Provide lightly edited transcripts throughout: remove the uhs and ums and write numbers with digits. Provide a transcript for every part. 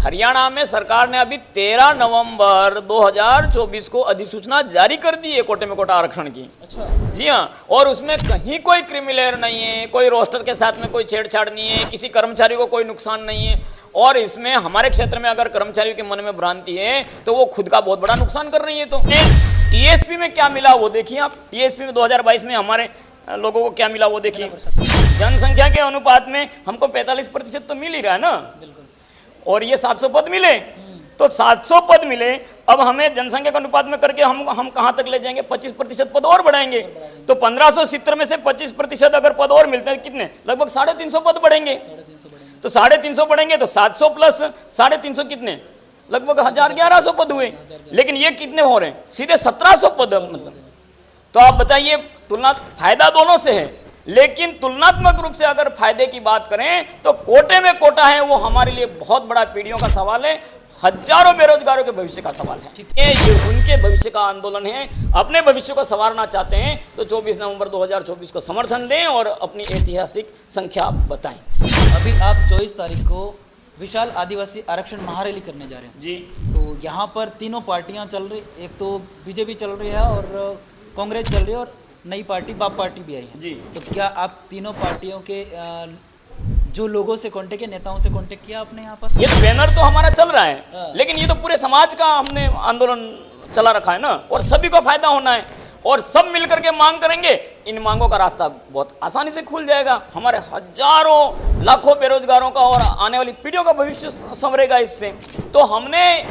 हरियाणा में सरकार ने अभी 13 नवंबर 2024 को अधिसूचना जारी कर दी है कोटे में कोटा आरक्षण की। अच्छा। जी हाँ, और उसमें कहीं कोई क्रिमिलेयर नहीं है, कोई रोस्टर के साथ में कोई छेड़छाड़ नहीं है, किसी कर्मचारी को कोई नुकसान नहीं है। और इसमें हमारे क्षेत्र में अगर कर्मचारियों के मन में भ्रांति है तो वो खुद का बहुत बड़ा नुकसान कर रही है। तो टीएसपी में क्या मिला वो देखिए आप। टीएसपी में 2022 में हमारे लोगों को क्या मिला वो देखिए। जनसंख्या के अनुपात में हमको 45% तो मिल ही रहा है ना, और ये 700 पद मिले, तो 700 पद मिले, अब हमें जनसंख्या के अनुपात में करके हम कहां तक ले जाएंगे? 25% पद और बढ़ाएंगे। तो 1570 में से 25% अगर पद और मिलते हैं, कितने? लगभग 350 पद बढ़ेंगे। तो 350 बढ़ेंगे तो 700 प्लस 350 कितने? लगभग 1100 पद हुए। लेकिन ये कितने हो रहे हैं? सीधे 1700 पद। मतलब तो आप बताइए, तुलना फायदा दोनों से है, लेकिन तुलनात्मक रूप से अगर फायदे की बात करें तो कोटे में कोटा है वो हमारे लिए बहुत बड़ा पीढ़ियों का सवाल है, हजारों बेरोजगारों के भविष्य का सवाल है। ये उनके भविष्य का आंदोलन है, अपने भविष्य को संवारना चाहते हैं तो 24 नवंबर 2024 को समर्थन दें और अपनी ऐतिहासिक संख्या बताएं। अभी आप 24 तारीख को विशाल आदिवासी आरक्षण महारैली करने जा रहे हैं जी। तो यहाँ पर तीनों पार्टियां चल रही, एक तो बीजेपी चल रही है और कांग्रेस चल रही है और नई पार्टी बाप पार्टी भी आई है। जी। तो क्या आप तीनों पार्टियों के जो लोगों से कांटेक्ट किया, नेताओं से कांटेक्ट किया आपने यहाँ पर? ये तो बैनर तो हमारा चल रहा है, लेकिन ये तो पूरे समाज का हमने आंदोलन चला रखा है ना, और सभी को फायदा होना है, और सब मिलकर के मांग करेंगे, इन मांगों का रास्ता बहुत आसानी से खुल जाएगा। हमारे हजारों लाखों बेरोजगारों का और आने वाली पीढ़ियों का भविष्य संवरेगा इससे। तो हमने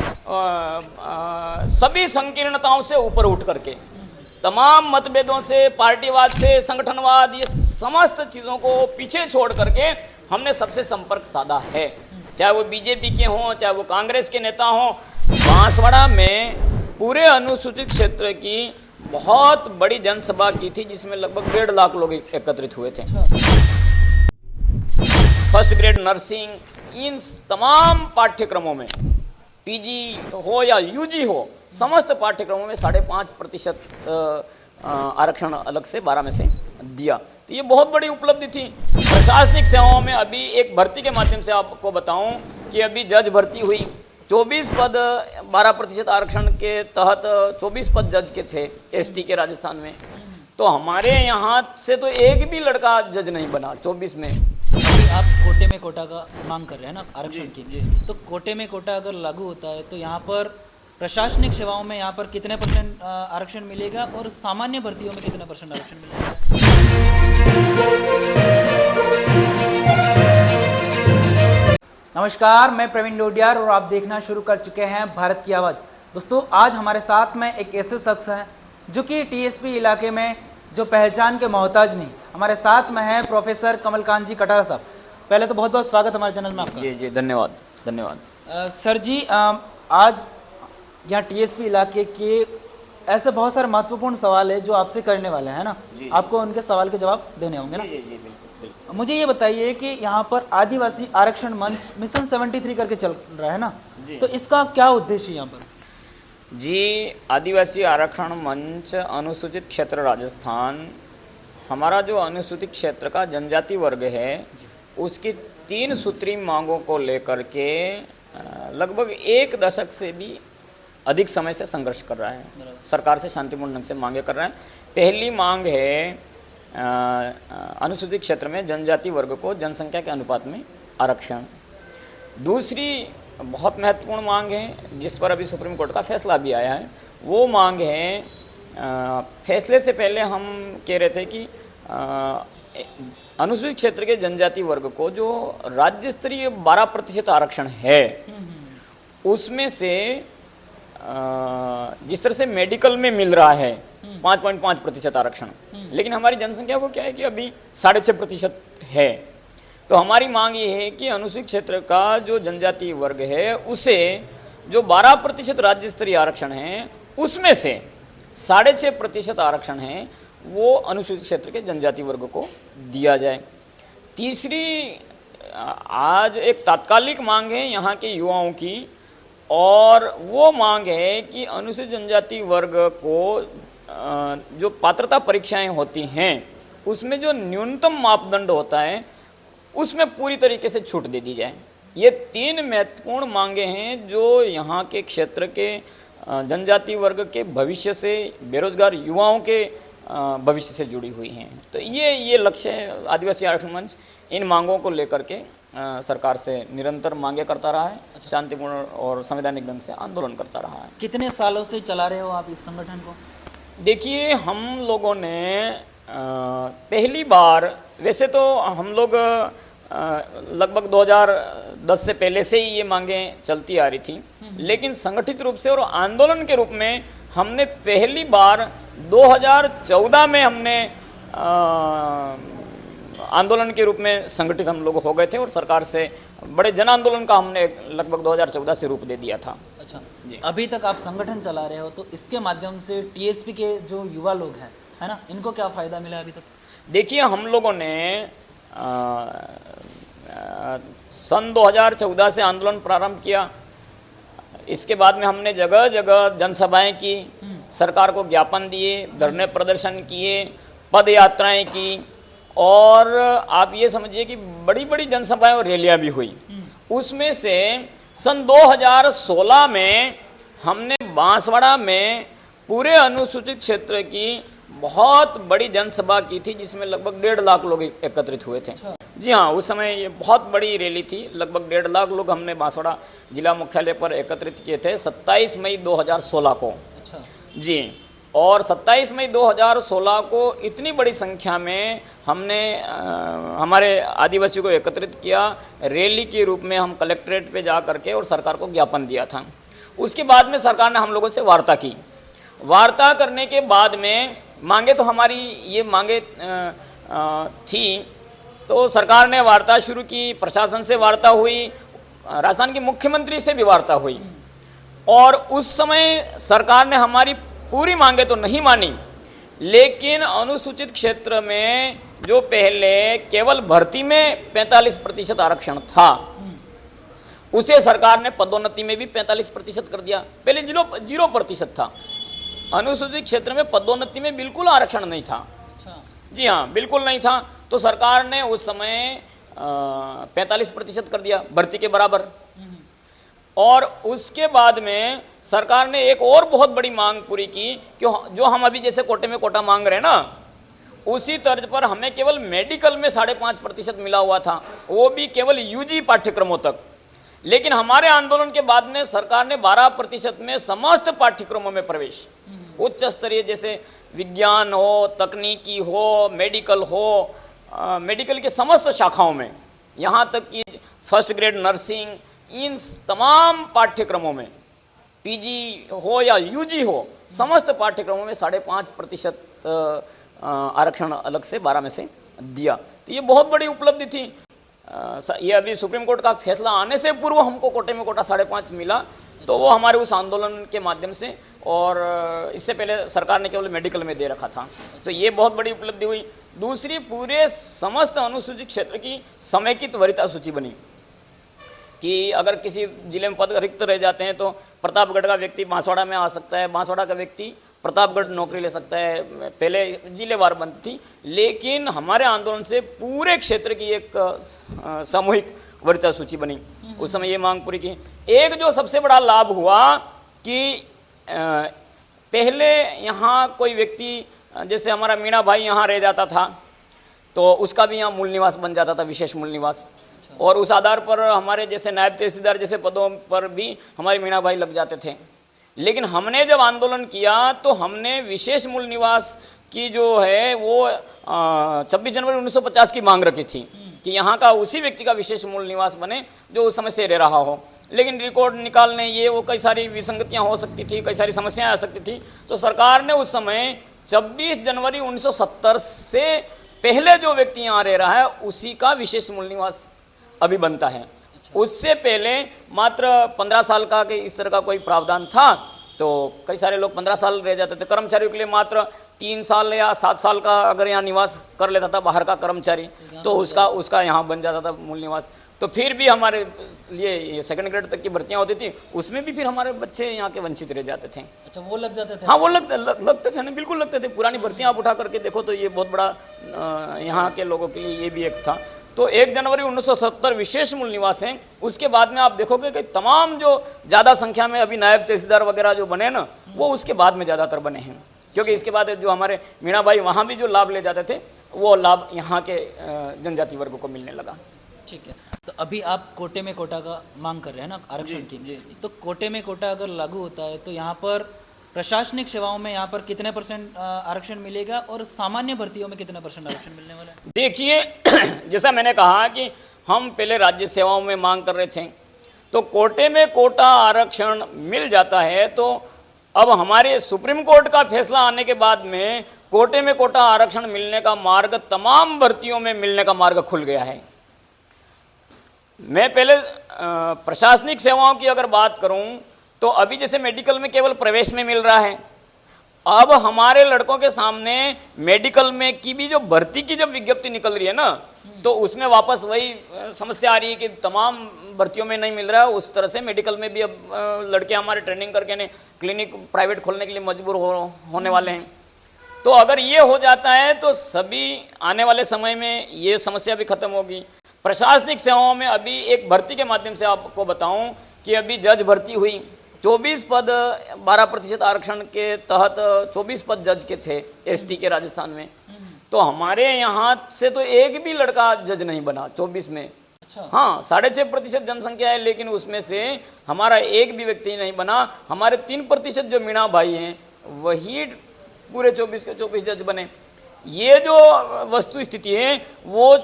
सभी संकीर्णताओं से ऊपर उठ करके, तमाम मतभेदों से, पार्टीवाद से, संगठनवाद, ये समस्त चीज़ों को पीछे छोड़ करके हमने सबसे संपर्क साधा है, चाहे वो बीजेपी के हों, चाहे वो कांग्रेस के नेता हों। बांसवाड़ा में पूरे अनुसूचित क्षेत्र की बहुत बड़ी जनसभा की थी, जिसमें लगभग 1.5 लाख लोग एकत्रित हुए थे। फर्स्ट ग्रेड नर्सिंग, इन तमाम पाठ्यक्रमों में, पीजी हो या यूजी हो, समस्त पाठ्यक्रमों में 5.5% आरक्षण अलग से 12 में से दिया। तो ये बहुत बड़ी उपलब्धि थी। प्रशासनिक सेवाओं में अभी एक भर्ती के माध्यम से आपको बताऊं कि अभी जज भर्ती हुई, 24 पद 12% आरक्षण के तहत 24 पद जज के थे एसटी के राजस्थान में। तो हमारे यहाँ से तो एक भी लड़का जज नहीं बना 24 में। अभी आप कोटे में कोटा का मांग कर रहे हैं ना आरक्षण की, तो कोटे में कोटा अगर लागू होता है तो यहाँ पर प्रशासनिक सेवाओं में यहाँ पर कितने % आरक्षण मिलेगा और सामान्य भर्तियों में कितने % आरक्षण मिलेगा? नमस्कार, मैं प्रवीण लोडियार और आप देखना शुरू कर चुके हैं भारत की आवाज़। दोस्तों, आज हमारे साथ में एक ऐसे शख्स हैं जो कि टीएसपी इलाके में जो पहचान के मोहताज नहीं, हमारे साथ में है प्रोफेसर कमलकांत जी कटारा साहब। पहले तो बहुत बहुत स्वागत हमारे चैनल में आपका। जी जी, धन्यवाद धन्यवाद। सर जी, आज यहाँ टीएसपी इलाके के ऐसे बहुत सारे महत्वपूर्ण सवाल है जो आपसे करने वाले हैं ना, आपको उनके सवाल के जवाब देने होंगे ना। जी जी, बिल्कुल। मुझे ये बताइए कि यहाँ पर आदिवासी आरक्षण मंच मिशन 73 करके चल रहा है ना, तो इसका क्या उद्देश्य है यहाँ पर? जी, आदिवासी आरक्षण मंच अनुसूचित क्षेत्र राजस्थान, हमारा जो अनुसूचित क्षेत्र का जनजाति वर्ग है उसकी 3 सूत्री मांगों को लेकर के लगभग 1 दशक से भी अधिक समय से संघर्ष कर रहा है, सरकार से शांतिपूर्ण ढंग से मांगे कर रहा है। पहली मांग है अनुसूचित क्षेत्र में जनजाति वर्ग को जनसंख्या के अनुपात में आरक्षण। दूसरी बहुत महत्वपूर्ण मांग है जिस पर अभी सुप्रीम कोर्ट का फैसला भी आया है, वो मांग है, फैसले से पहले हम कह रहे थे कि अनुसूचित क्षेत्र के जनजाति वर्ग को जो राज्य स्तरीय 12% आरक्षण है उसमें से जिस तरह से मेडिकल में मिल रहा है 5.5% आरक्षण, लेकिन हमारी जनसंख्या वो क्या है कि अभी 6.5% है। तो हमारी मांग ये है कि अनुसूचित क्षेत्र का जो जनजाति वर्ग है उसे जो 12% राज्य स्तरीय आरक्षण है उसमें से 6.5% आरक्षण है वो अनुसूचित क्षेत्र के जनजाति वर्ग को दिया जाए। तीसरी आज एक तात्कालिक मांग है यहाँ के युवाओं की, और वो मांग है कि अनुसूचित जनजाति वर्ग को जो पात्रता परीक्षाएं होती हैं उसमें जो न्यूनतम मापदंड होता है उसमें पूरी तरीके से छूट दे दी जाए। ये 3 महत्वपूर्ण मांगे हैं जो यहाँ के क्षेत्र के जनजाति वर्ग के भविष्य से, बेरोजगार युवाओं के भविष्य से जुड़ी हुई हैं। तो ये लक्ष्य है। आदिवासी आरक्षण मंच इन मांगों को लेकर के सरकार से निरंतर मांगे करता रहा है, शांतिपूर्ण और संवैधानिक ढंग से आंदोलन करता रहा है। कितने सालों से चला रहे हो आप इस संगठन को? देखिए, हम लोगों ने पहली बार, वैसे तो हम लोग लगभग 2010 से पहले से ही ये मांगें चलती आ रही थी, लेकिन संगठित रूप से और आंदोलन के रूप में हमने पहली बार 2014 में हमने आंदोलन के रूप में संगठित हम लोग हो गए थे और सरकार से बड़े जन आंदोलन का हमने लगभग 2014 से रूप दे दिया था। अच्छा, अभी तक आप संगठन चला रहे हो, तो इसके माध्यम से टीएसपी के जो युवा लोग हैं, है ना, इनको क्या फायदा मिला अभी तक? देखिए, हम लोगों ने सन 2014 से आंदोलन प्रारंभ किया। इसके बाद में हमने जगह जगह जनसभाएं की, सरकार को ज्ञापन दिए, धरने प्रदर्शन किए, पद यात्राएं की, और आप ये समझिए कि बड़ी बड़ी जनसभाएं और रैलियां भी हुई। उसमें से सन 2016 में हमने बांसवाड़ा में पूरे अनुसूचित क्षेत्र की बहुत बड़ी जनसभा की थी, जिसमें लगभग 1.5 लाख लोग एकत्रित हुए थे। जी हाँ, उस समय ये बहुत बड़ी रैली थी। लगभग 1.5 लाख लोग हमने बांसवाड़ा जिला मुख्यालय पर एकत्रित किए थे 27 मई 2016 को। अच्छा जी, और 27 मई 2016 को इतनी बड़ी संख्या में हमने हमारे आदिवासियों को एकत्रित किया। रैली के रूप में हम कलेक्ट्रेट पे जा करके और सरकार को ज्ञापन दिया था। उसके बाद में सरकार ने हम लोगों से वार्ता की। वार्ता करने के बाद में मांगे तो हमारी ये मांगे थी, तो सरकार ने वार्ता शुरू की, प्रशासन से वार्ता हुई, राजस्थान के मुख्यमंत्री से भी वार्ता हुई, और उस समय सरकार ने हमारी पूरी मांगे तो नहीं मानी, लेकिन अनुसूचित क्षेत्र में जो पहले केवल भर्ती में 45% आरक्षण था, उसे सरकार ने पदोन्नति में भी 45% कर दिया। पहले 0% था। अनुसूचित क्षेत्र में पदोन्नति में बिल्कुल आरक्षण नहीं था। अच्छा, जी हाँ, बिल्कुल नहीं था। तो सरकार ने उस समय 45% कर दिया, भर्ती के बराबर। और उसके बाद में सरकार ने एक और बहुत बड़ी मांग पूरी की कि जो हम अभी जैसे कोटे में कोटा मांग रहे हैं ना, उसी तर्ज पर हमें केवल मेडिकल में 5.5% मिला हुआ था, वो भी केवल यूजी पाठ्यक्रमों तक। लेकिन हमारे आंदोलन के बाद में सरकार ने 12% में समस्त पाठ्यक्रमों में प्रवेश, उच्च स्तरीय जैसे विज्ञान हो, तकनीकी हो, मेडिकल हो, मेडिकल के समस्त शाखाओं में, यहाँ तक कि फर्स्ट ग्रेड नर्सिंग, इन तमाम पाठ्यक्रमों में, पीजी हो या यूजी हो, समस्त पाठ्यक्रमों में 5.5% आरक्षण अलग से 12 में से दिया। तो ये बहुत बड़ी उपलब्धि थी। ये अभी सुप्रीम कोर्ट का फैसला आने से पूर्व हमको कोटे में कोटा 5.5 मिला, तो वो हमारे उस आंदोलन के माध्यम से, और इससे पहले सरकार ने केवल मेडिकल में दे रखा था। तो ये बहुत बड़ी उपलब्धि हुई। दूसरी, पूरे समस्त अनुसूचित क्षेत्र की समेकित वरीयता सूची बनी कि अगर किसी जिले में पद रिक्त रह जाते हैं तो प्रतापगढ़ का व्यक्ति बांसवाड़ा में आ सकता है, बांसवाड़ा का व्यक्ति प्रतापगढ़ नौकरी ले सकता है। पहले जिलेवार बंद थी, लेकिन हमारे आंदोलन से पूरे क्षेत्र की एक सामूहिक वरीयता सूची बनी। उस समय ये मांग पूरी की। एक जो सबसे बड़ा लाभ हुआ कि पहले यहाँ कोई व्यक्ति, जैसे हमारा मीणा भाई यहाँ रह जाता था, तो उसका भी यहाँ मूल निवास बन जाता था, विशेष मूल निवास। और उस आधार पर हमारे जैसे नायब तहसीलदार जैसे पदों पर भी हमारे मीणा भाई लग जाते थे। लेकिन हमने जब आंदोलन किया तो हमने विशेष मूल निवास की जो है वो 26 जनवरी 1950 की मांग रखी थी कि यहाँ का उसी व्यक्ति का विशेष मूल निवास बने जो उस समय से रह रहा हो। लेकिन रिकॉर्ड निकालने ये वो कई सारी विसंगतियाँ हो सकती थी, कई सारी समस्याएं आ सकती थी। तो सरकार ने उस समय 26 जनवरी 1970 से पहले जो व्यक्ति यहाँ रह रहा है उसी का विशेष मूल निवास अभी बनता है। उससे पहले मात्र 15 साल का कि इस तरह का कोई प्रावधान था, तो कई सारे लोग 15 साल रह जाते थे। कर्मचारियों के लिए मात्र 3 साल या 7 साल का अगर यहाँ निवास कर लेता था बाहर का कर्मचारी, तो उसका यहाँ बन जाता था मूल निवास। तो फिर भी हमारे लिए ये सेकंड ग्रेड तक की भर्तियाँ होती थी, उसमें भी फिर हमारे बच्चे यहाँ के वंचित रह जाते थे। अच्छा, वो लग जाते थे? हाँ, वो लगते थे ना, बिल्कुल लगते थे। पुरानी भर्तियाँ आप उठा करके देखो तो ये बहुत बड़ा यहाँ के लोगों के लिए ये भी एक था। तो 1 जनवरी 1970 विशेष मूल निवास है। उसके बाद में आप देखोगे कि तमाम जो ज़्यादा संख्या में अभी नायब तहसीलदार वगैरह जो बने ना, वो उसके बाद में ज़्यादातर बने हैं, क्योंकि इसके बाद जो हमारे मीणा भाई वहाँ भी जो लाभ ले जाते थे, वो लाभ यहाँ के जनजाति वर्ग को मिलने लगा। ठीक है, तो अभी आप कोटे में कोटा का मांग कर रहे हैं ना, आरक्षण की। तो कोटे में कोटा अगर लागू होता है तो यहाँ पर प्रशासनिक सेवाओं में यहाँ पर कितने % आरक्षण मिलेगा और सामान्य भर्तियों में कितने % आरक्षण मिलने वाला है? देखिए जैसा मैंने कहा कि हम पहले राज्य सेवाओं में मांग कर रहे थे, तो कोटे में कोटा आरक्षण मिल जाता है, तो अब हमारे सुप्रीम कोर्ट का फैसला आने के बाद में कोटे में कोटा आरक्षण मिलने का मार्ग तमाम भर्तियों में मिलने का मार्ग खुल गया है। मैं पहले प्रशासनिक सेवाओं की अगर बात करूं तो अभी जैसे मेडिकल में केवल प्रवेश में मिल रहा है, अब हमारे लड़कों के सामने मेडिकल में की भी जो भर्ती की जब विज्ञप्ति निकल रही है ना, तो उसमें वापस वही समस्या आ रही है कि तमाम भर्तियों में नहीं मिल रहा है। उस तरह से मेडिकल में भी अब लड़के हमारे ट्रेनिंग करके ने क्लिनिक प्राइवेट खोलने के लिए मजबूर होने वाले हैं। तो अगर ये हो जाता है तो सभी आने वाले समय में ये समस्या भी खत्म होगी। प्रशासनिक सेवाओं में अभी एक भर्ती के माध्यम से आपको बताऊं कि अभी जज भर्ती हुई, 24 पद 12% आरक्षण के तहत 24 पद जज के थे एसटी के राजस्थान में। तो हमारे यहाँ से तो एक भी लड़का जज नहीं बना 24 में। अच्छा। हाँ, 6.5% जनसंख्या है, लेकिन उसमें से हमारा एक भी व्यक्ति नहीं बना। हमारे 3% जो मीणा भाई हैं वही पूरे 24 के 24 जज बने। ये जो वस्तु स्थिति है वो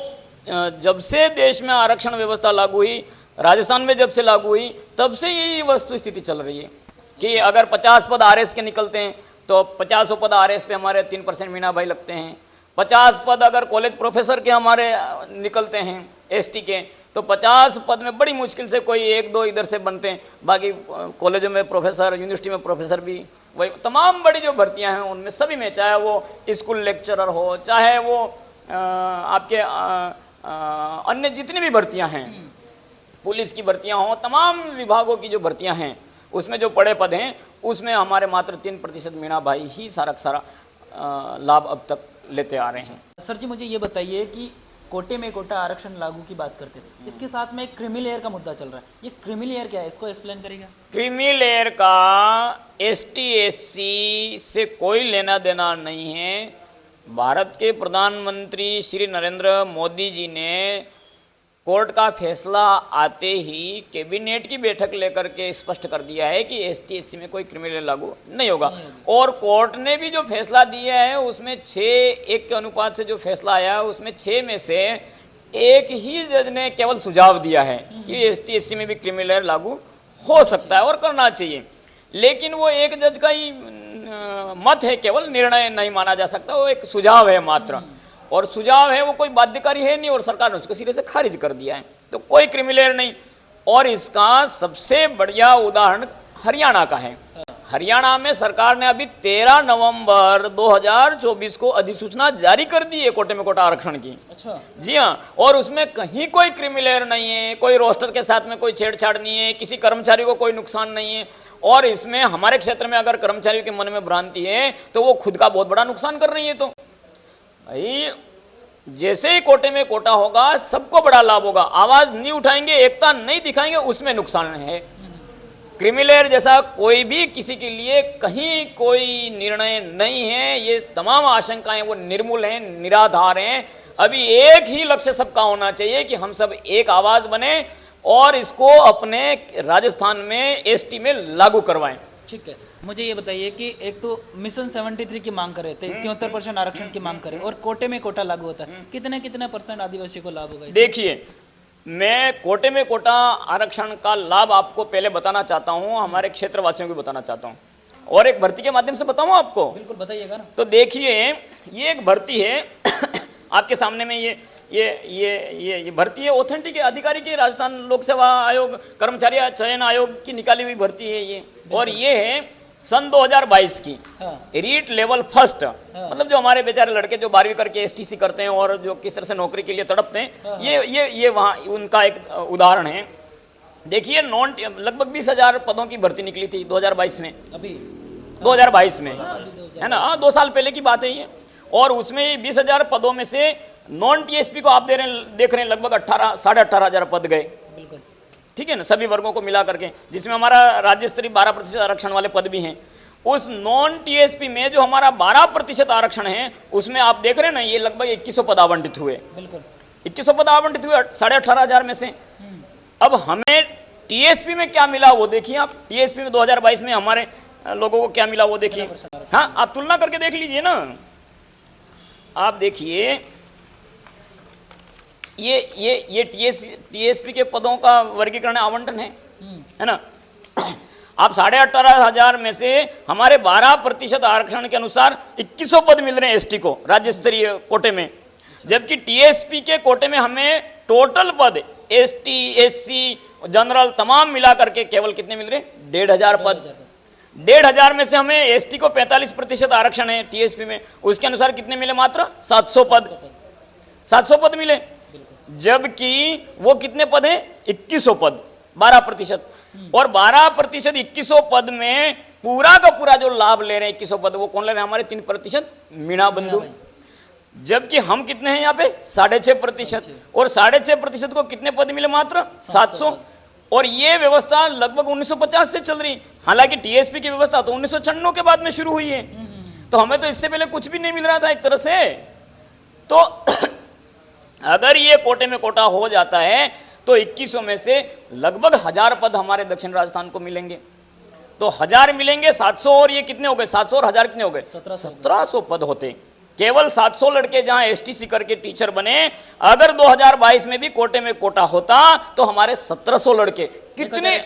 जब से देश में आरक्षण व्यवस्था लागू हुई, राजस्थान में जब से लागू हुई, तब से यही वस्तु स्थिति चल रही है कि अगर 50 पद आरएस के निकलते हैं तो 50 पद आरएस पे हमारे 3% मीणा भाई लगते हैं। 50 पद अगर कॉलेज प्रोफेसर के हमारे निकलते हैं एसटी के, तो 50 पद में बड़ी मुश्किल से कोई 1-2 इधर से बनते हैं। बाकी कॉलेजों में प्रोफेसर, यूनिवर्सिटी में प्रोफेसर भी वही तमाम बड़ी जो भर्तियां हैं उनमें सभी में, चाहे वो स्कूल लेक्चरर हो, चाहे वो आपके अन्य जितनी भी भर्तियां हैं, पुलिस की भर्तियां हो, तमाम विभागों की जो भर्तियां हैं उसमें जो बड़े पद हैं उसमें हमारे मात्र 3% मीणा भाई ही सारा लाभ अब तक लेते आ रहे हैं। सर जी, मुझे ये बताइए कि कोटे में कोटा आरक्षण लागू की बात करते थे, इसके साथ में एक क्रीमी लेयर का मुद्दा चल रहा है। ये क्रीमी लेयर क्या है, इसको एक्सप्लेन करेगा? क्रीमी लेयर का एसटी एससी से कोई लेना देना नहीं है। भारत के प्रधानमंत्री श्री नरेंद्र मोदी जी ने कोर्ट का फैसला आते ही कैबिनेट की बैठक लेकर के स्पष्ट कर दिया है कि एसटी एससी में कोई क्रिमिनल लागू नहीं होगा। और कोर्ट ने भी जो फैसला दिया है उसमें 6-1 के अनुपात से जो फैसला आया है उसमें 6 में से एक ही जज ने केवल सुझाव दिया है कि एसटी एससी में भी क्रिमिनल लागू हो सकता है और करना चाहिए। लेकिन वो एक जज का ही मत है, केवल निर्णय नहीं माना जा सकता, वो एक सुझाव है मात्र। और सुझाव है वो कोई बाध्यकारी है नहीं, और सरकार ने उसको सिरे से खारिज कर दिया है, तो कोई क्रिमिनल नहीं। और इसका सबसे बढ़िया उदाहरण हरियाणा का है। हरियाणा में सरकार ने अभी 13 नवंबर 2024 को अधिसूचना जारी कर दी है कोटे में कोटा आरक्षण की। अच्छा। जी हाँ, और उसमें कहीं कोई क्रिमिनल नहीं है, कोई रोस्टर के साथ में कोई छेड़छाड़ नहीं है, किसी कर्मचारी को कोई नुकसान नहीं है। और इसमें हमारे क्षेत्र में अगर कर्मचारियों के मन में भ्रांति है तो वो खुद का बहुत बड़ा नुकसान कर रही है। तो भाई जैसे ही कोटे में कोटा होगा सबको बड़ा लाभ होगा। आवाज नहीं उठाएंगे, एकता नहीं दिखाएंगे, उसमें नुकसान है। क्रिमिनल जैसा कोई भी किसी के लिए कहीं कोई निर्णय नहीं है। ये तमाम आशंकाएं वो निर्मूल हैं, निराधार हैं। अभी एक ही लक्ष्य सबका होना चाहिए कि हम सब एक आवाज बने और इसको अपने राजस्थान में एसटी में लागू करवाएं। ठीक है, मुझे ये बताइए कि एक तो मिशन 73 की मांग कर रहे थे, 73% आरक्षण की मांग करे, और कोटे में कोटा लागू होता है, कितने % आदिवासी को लाभ होगा? देखिए, मैं कोटे में कोटा आरक्षण का लाभ आपको पहले बताना चाहता हूं, हमारे क्षेत्रवासियों को बताना चाहता हूं, और एक भर्ती के माध्यम से बताऊं आपको। बिल्कुल बताइएगा ना। तो देखिए, ये एक भर्ती है आपके सामने में, ये भर्ती है ऑथेंटिक अधिकारी की, राजस्थान लोक सेवा आयोग कर्मचारी चयन आयोग की निकाली हुई भर्ती है ये। और ये है सन 2022 की। हाँ। REET level first. हाँ। मतलब जो हमारे बेचारे लड़के जो 12वीं करके एसटीसी करते हैं और जो किस तरह से नौकरी के लिए तड़पते हैं। हाँ। ये वहाँ उनका एक उदाहरण है। देखिए, लगभग 20,000 पदों की भर्ती निकली थी 2022 में। अभी 2022 में है ना, 2 साल पहले की बात है ये। और उसमें 20,000 पदों में से नॉन टीएसपी को आप देख रहे हैं लगभग 18,500 पद गए, बिल्कुल ठीक है ना, सभी वर्गों को मिला करके, जिसमें हमारा राज्य स्तरीय 12% आरक्षण वाले पद भी हैं। उस नॉन टीएसपी में जो हमारा 12% आरक्षण है उसमें आप देख रहे हैं ना, ये लगभग 2100 पद आवंटित हुए, बिल्कुल 2100 पद आवंटित हुए 18,500 में से। अब हमें टीएसपी में क्या मिला वो देखिए आप, टीएसपी में 2022 में हमारे लोगों को क्या मिला वो देखिए। हाँ, आप तुलना करके देख लीजिए ना, आप देखिए ये टीएसपी के पदों का वर्गीकरण आवंटन है ना। आप 18,500 में से हमारे 12% आरक्षण के अनुसार 2100 पद मिल रहे हैं एसटी को राज्य स्तरीय कोटे में, जबकि टीएसपी के कोटे में हमें टोटल पद एसटी एससी जनरल तमाम मिला करके केवल कितने मिल रहे हैं? 1,500 पद। 1,500 में से हमें एसटी को 45% आरक्षण है टीएसपी में, उसके अनुसार कितने मिले? मात्र 700 पद। 700 पद मिले, जबकि वो कितने पद हैं? 2100 पद, 12%। और 12% 2100 पद में पूरा का पूरा जो लाभ ले रहे हैं 2100 पद, वो कौन ले रहे हैं? हमारे 3% मीणा बंधु। जबकि हम कितने हैं यहाँ पे? 6.5%। और 6.5% को कितने पद मिले? मात्र 700। और ये व्यवस्था लगभग 1950 से चल रही, हालांकि टीएसपी की व्यवस्था तो 1996 के बाद में शुरू हुई है, तो हमें तो इससे पहले कुछ भी नहीं मिल रहा था एक तरह से। तो अगर ये कोटे में कोटा हो जाता है तो 2100 में से लगभग 1000 पद हमारे दक्षिण राजस्थान को मिलेंगे। तो 1000 मिलेंगे, 700 और ये कितने हो गए? 700 और 1000 कितने हो गए? 1700 पद होते। केवल 700 लड़के जहां एसटीसी करके टीचर बने, अगर 2022 में भी कोटे में कोटा होता तो हमारे 1700 लड़के कितने,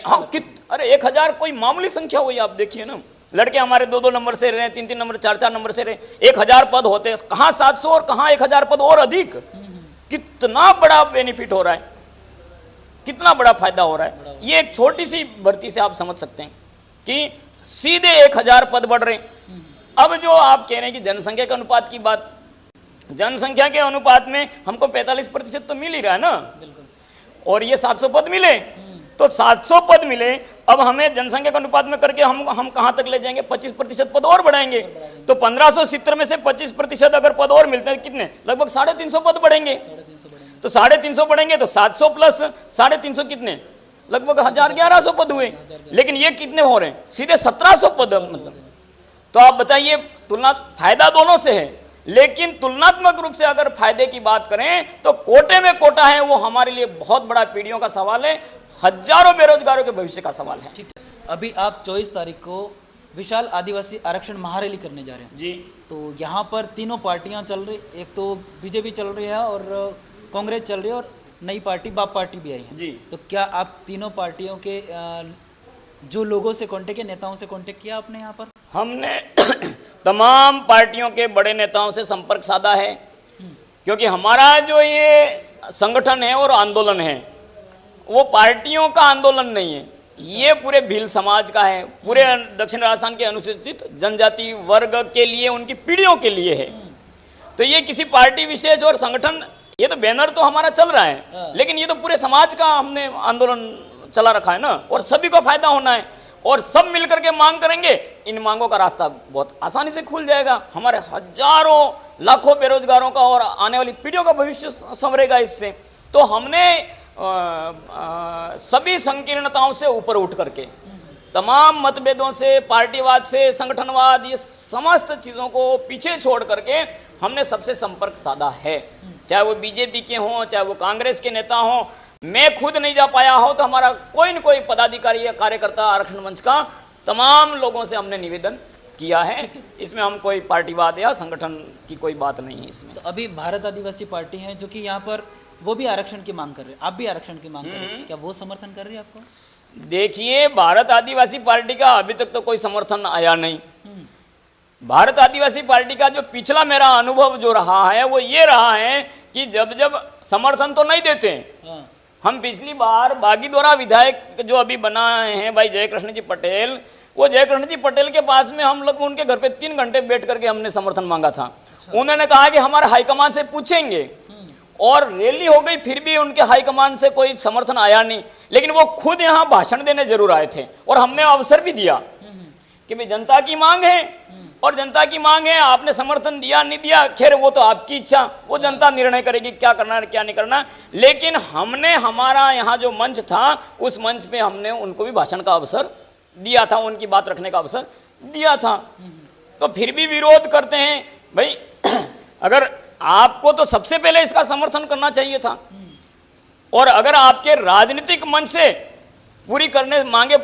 अरे 1000 कोई मामूली संख्या हुई, आप देखिए ना, लड़के हमारे 2-2 नंबर से रहे, 3-3 नंबर, 4-4 नंबर से रहे, 1000 पद होते, कहां 700 और कहां 1000 पद और अधिक। कितना बड़ा बेनिफिट हो रहा है, कितना बड़ा फायदा हो रहा है। ये एक छोटी सी भर्ती से आप समझ सकते हैं कि सीधे 1000 पद बढ़ रहे हैं। अब जो आप कह रहे हैं कि जनसंख्या के अनुपात की बात, जनसंख्या के अनुपात में हमको 45% तो मिल ही रहा है ना, और ये 700 पद मिले, तो 700 पद मिले, अब हमें जनसंख्या के अनुपात में करके हम कहां तक ले जाएंगे? 25% पद और बढ़ाएंगे। तो 1570 में से 25% अगर पद और मिलते हैं, कितने? लगभग 350 पद बढ़ेंगे। तो 350 बढ़ेंगे तो 700 प्लस 350 कितने? लगभग 1100 पद हुए। लेकिन ये कितने हो रहे हैं? सीधे 1700 पद। मतलब तो आप बताइए, तुलना, फायदा दोनों से है, लेकिन तुलनात्मक रूप से अगर फायदे की बात करें तो कोटे में कोटा है वो हमारे लिए बहुत बड़ा पीढ़ियों का सवाल है, हजारों बेरोजगारों के भविष्य का सवाल है। ठीक है, अभी आप 24 तारीख को विशाल आदिवासी आरक्षण महारैली करने जा रहे हैं जी। तो यहाँ पर तीनों पार्टियां चल रही, एक तो बीजेपी चल रही है और कांग्रेस चल रही है और नई पार्टी बाप पार्टी भी आई है जी। तो क्या आप तीनों पार्टियों के जो लोगों से कांटेक्ट किया, नेताओं से कांटेक्ट किया आपने यहाँ पर? हमने तमाम पार्टियों के बड़े नेताओं से संपर्क साधा है, क्योंकि हमारा जो ये संगठन है और आंदोलन है वो पार्टियों का आंदोलन नहीं है, ये पूरे भील समाज का है, पूरे दक्षिण राजस्थान के अनुसूचित जनजाति वर्ग के लिए, उनकी पीढ़ियों के लिए है। तो ये किसी पार्टी विशेष और संगठन, ये तो बैनर तो हमारा चल रहा है, लेकिन ये तो पूरे समाज का हमने आंदोलन चला रखा है ना, और सभी को फायदा होना है, और सब मिलकर के मांग करेंगे, इन मांगों का रास्ता बहुत आसानी से खुल जाएगा। हमारे हजारों लाखों बेरोजगारों का और आने वाली पीढ़ियों का भविष्य संवरेगा इससे। तो हमने सभी संकीर्णताओं से ऊपर उठ करके, तमाम मतभेदों से, पार्टीवाद से, संगठनवाद, ये समस्त चीजों को पीछे छोड़ करके हमने सबसे संपर्क साधा है, चाहे वो बीजेपी के हों, चाहे वो कांग्रेस के नेता हों। मैं खुद नहीं जा पाया हो तो हमारा कोई न कोई पदाधिकारी या कार्यकर्ता आरक्षण मंच का, तमाम लोगों से हमने निवेदन किया है। इसमें हम कोई पार्टीवाद या संगठन की कोई बात नहीं है इसमें। तो अभी भारत आदिवासी पार्टी है जो कि यहाँ पर वो भी आरक्षण की मांग कर रहे हैं, आप भी आरक्षण की मांग कर रहे हैं, क्या वो समर्थन कर रही है आपको? देखिए, भारत आदिवासी पार्टी का अभी तक तो कोई समर्थन आया नहीं। भारत आदिवासी पार्टी का जो पिछला मेरा अनुभव जो रहा है वो ये रहा है कि जब जब समर्थन तो नहीं देते। हम पिछली बार बागीदोरा विधायक जो अभी बनाए हैं भाई जयकृष्ण जी पटेल, वो जयकृष्ण जी पटेल के पास में हम लोग उनके घर पे 3 घंटे बैठ करके हमने समर्थन मांगा था। उन्होंने कहा कि हमारे हाईकमान से पूछेंगे, और रैली हो गई, फिर भी उनके हाईकमान से कोई समर्थन आया नहीं। लेकिन वो खुद यहाँ भाषण देने जरूर आए थे, और हमने अवसर भी दिया कि भाई जनता की मांग है, और जनता की मांग है, आपने समर्थन दिया नहीं दिया, खैर वो तो आपकी इच्छा, वो जनता निर्णय करेगी क्या करना है क्या नहीं करना। लेकिन हमने, हमारा यहाँ जो मंच था, उस मंच पे हमने उनको भी भाषण का अवसर दिया था, उनकी बात रखने का अवसर दिया था। तो फिर भी विरोध करते हैं भाई। अगर आपको तो सबसे पहले इसका समर्थन करना चाहिए था, और अगर आपके राजनीतिक मंच से पूरी करने मांगे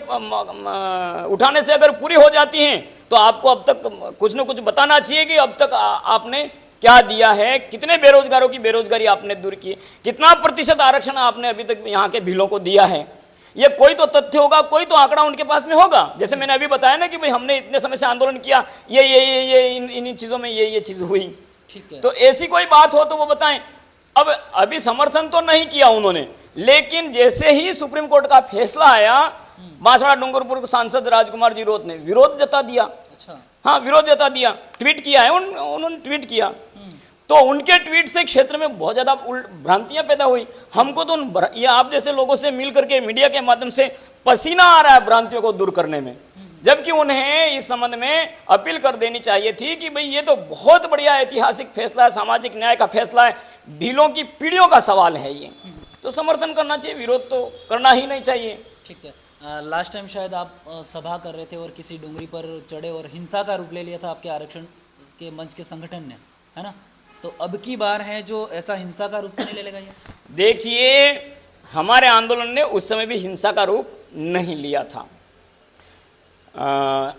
उठाने से अगर पूरी हो जाती हैं, तो आपको अब तक कुछ न कुछ बताना चाहिए कि अब तक आपने क्या दिया है, कितने बेरोजगारों की बेरोजगारी आपने दूर की, कितना प्रतिशत आरक्षण आपने अभी तक यहाँ के भीलों को दिया है। ये कोई तो तथ्य होगा, कोई तो आंकड़ा उनके पास में होगा। जैसे मैंने अभी बताया ना कि भाई हमने इतने समय से आंदोलन किया, ये इन चीजों में ये चीज हुई। ठीक है। तो ऐसी कोई बात हो तो वो बताएं। अब अभी समर्थन तो नहीं किया उन्होंने, लेकिन जैसे ही सुप्रीम कोर्ट का फैसला आया, बांसवाड़ा डूंगरपुर सांसद राजकुमार जी रोत ने विरोध जता दिया। अच्छा। हाँ, विरोध जता दिया, ट्वीट किया है उन्होंने ट्वीट किया। तो उनके ट्वीट से क्षेत्र में बहुत ज्यादा भ्रांतियां पैदा हुई। हमको तो ये आप जैसे लोगों से मिल करके मीडिया के माध्यम से पसीना आ रहा है भ्रांतियों को दूर करने में, जबकि उन्हें इस संबंध में अपील कर देनी चाहिए थी कि भाई ये तो बहुत बढ़िया ऐतिहासिक फैसला है, सामाजिक न्याय का फैसला है, भीलों की पीढ़ियों का सवाल है ये, तो समर्थन करना चाहिए, विरोध तो करना ही नहीं चाहिए। ठीक है। लास्ट टाइम शायद आप सभा कर रहे थे और किसी डोंगरी पर चढ़े और हिंसा का रूप ले लिया था आपके आरक्षण के मंच के संगठन ने, है ना? तो अब की बार है जो ऐसा हिंसा का रूप तो नहीं ले लेगा ये? देखिए, हमारे आंदोलन ने उस समय भी हिंसा का रूप नहीं लिया था।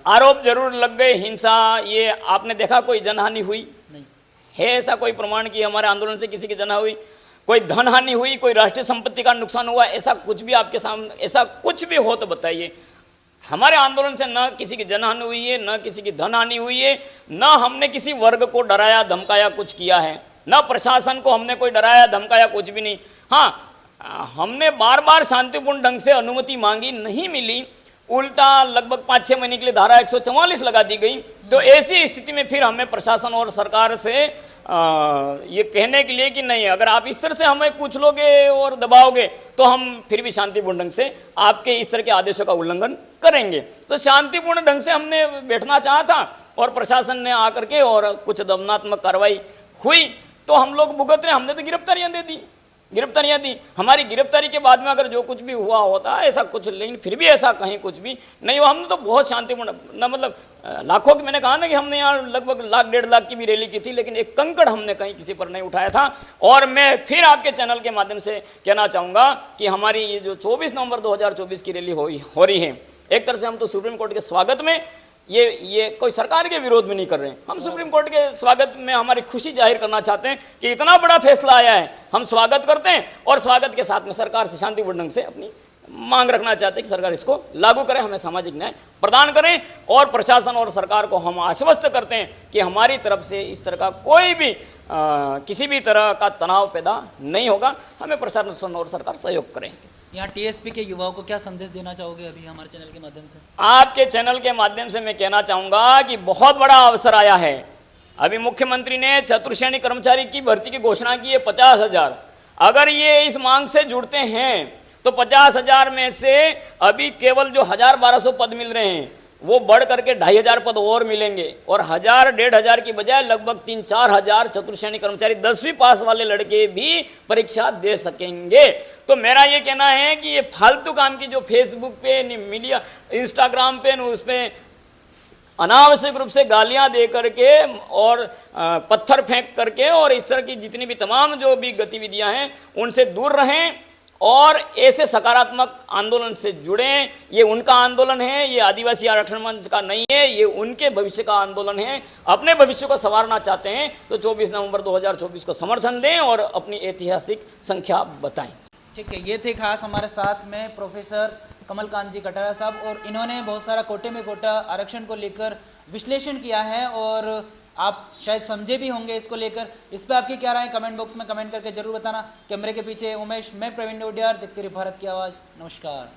आरोप जरूर लग गए हिंसा, ये आपने देखा कोई जनहानि हुई नहीं है? ऐसा कोई प्रमाण कि हमारे आंदोलन से किसी की जनहानि हुई, कोई धन हानि हुई, कोई राष्ट्रीय संपत्ति का नुकसान हुआ, ऐसा कुछ भी आपके सामने, ऐसा कुछ भी हो तो बताइए। हमारे आंदोलन से न किसी की जनहानि हुई है, न किसी की धन हानि हुई है, न हमने किसी वर्ग को डराया धमकाया कुछ किया है, न प्रशासन को हमने कोई डराया धमकाया, कुछ भी नहीं। हाँ, हमने बार बार शांतिपूर्ण ढंग से अनुमति मांगी, नहीं मिली, उल्टा लगभग 5-6 महीने के लिए धारा 144 लगा दी गई। तो ऐसी स्थिति में फिर हमें प्रशासन और सरकार से ये कहने के लिए कि नहीं, अगर आप इस तरह से हमें पूछ लोगे और दबाओगे तो हम फिर भी शांतिपूर्ण ढंग से आपके इस तरह के आदेशों का उल्लंघन करेंगे। तो शांतिपूर्ण ढंग से हमने बैठना चाहा था और प्रशासन ने आकर के और कुछ दमनात्मक कार्रवाई हुई तो हम लोग भुगत रहे। हमने तो गिरफ्तारियां दे दी, गिरफ्तारियां दी। हमारी गिरफ्तारी के बाद में अगर जो कुछ भी हुआ होता ऐसा कुछ, लेकिन फिर भी ऐसा कहीं कुछ भी नहीं हुआ। हमने तो बहुत शांतिपूर्ण, न मतलब लाखों की, मैंने कहा ना कि हमने यहाँ लगभग 1-1.5 लाख की भी रैली की थी, लेकिन एक कंकड़ हमने कहीं किसी पर नहीं उठाया था। और मैं फिर आपके चैनल के माध्यम से कहना चाहूँगा कि हमारी ये जो 24 नवंबर 2024 की रैली हो रही है, एक तरह से हम तो सुप्रीम कोर्ट के स्वागत में, ये कोई सरकार के विरोध में नहीं कर रहे हैं, हम सुप्रीम कोर्ट के स्वागत में हमारी खुशी जाहिर करना चाहते हैं कि इतना बड़ा फैसला आया है, हम स्वागत करते हैं। और स्वागत के साथ में सरकार से शांतिपूर्ण ढंग से अपनी मांग रखना चाहते हैं कि सरकार इसको लागू करे, हमें सामाजिक न्याय प्रदान करें। और प्रशासन और सरकार को हम आश्वस्त करते हैं कि हमारी तरफ से इस तरह का कोई भी किसी भी तरह का तनाव पैदा नहीं होगा, हमें प्रशासन और सरकार सहयोग करें। यहाँ टीएसपी के युवाओं को क्या संदेश देना चाहोगे अभी हमारे चैनल के माध्यम से? आपके चैनल के माध्यम से मैं कहना चाहूंगा कि बहुत बड़ा अवसर आया है। अभी मुख्यमंत्री ने चतुर्श्रेणी कर्मचारी की भर्ती की घोषणा की है 50,000। अगर ये इस मांग से जुड़ते हैं तो 50,000 में से अभी केवल जो 1,000-1,200 पद मिल रहे हैं वो बढ़ करके 2,500 पद और मिलेंगे और 1,000-1,500 की बजाय लगभग 3-4 हजार चतुर्श्रेणी कर्मचारी 10वीं पास वाले लड़के भी परीक्षा दे सकेंगे। तो मेरा ये कहना है कि ये फालतू काम की जो फेसबुक पे, मीडिया, इंस्टाग्राम पे, उस पर अनावश्यक रूप से गालियां दे करके और पत्थर फेंक करके और इस तरह की जितनी भी तमाम जो भी गतिविधियां हैं उनसे दूर रहें और ऐसे सकारात्मक आंदोलन से जुड़ें। ये उनका आंदोलन है, ये आदिवासी आरक्षण मंच का नहीं है, ये उनके भविष्य का आंदोलन है। अपने भविष्य को संवारना चाहते हैं तो 24 नवंबर 2024 को समर्थन दें और अपनी ऐतिहासिक संख्या बताएं। ठीक है, ये थे खास हमारे साथ में प्रोफेसर कमलकांत जी कटारिया साहब और इन्होंने बहुत सारा कोटे में कोटा आरक्षण को लेकर विश्लेषण किया है और आप शायद समझे भी होंगे इसको लेकर। इस पर आपकी क्या राय है कमेंट बॉक्स में कमेंट करके जरूर बताना। कैमरे के पीछे उमेश, मैं प्रवीण डोडियार, देखते रहिए भारत की आवाज़। नमस्कार।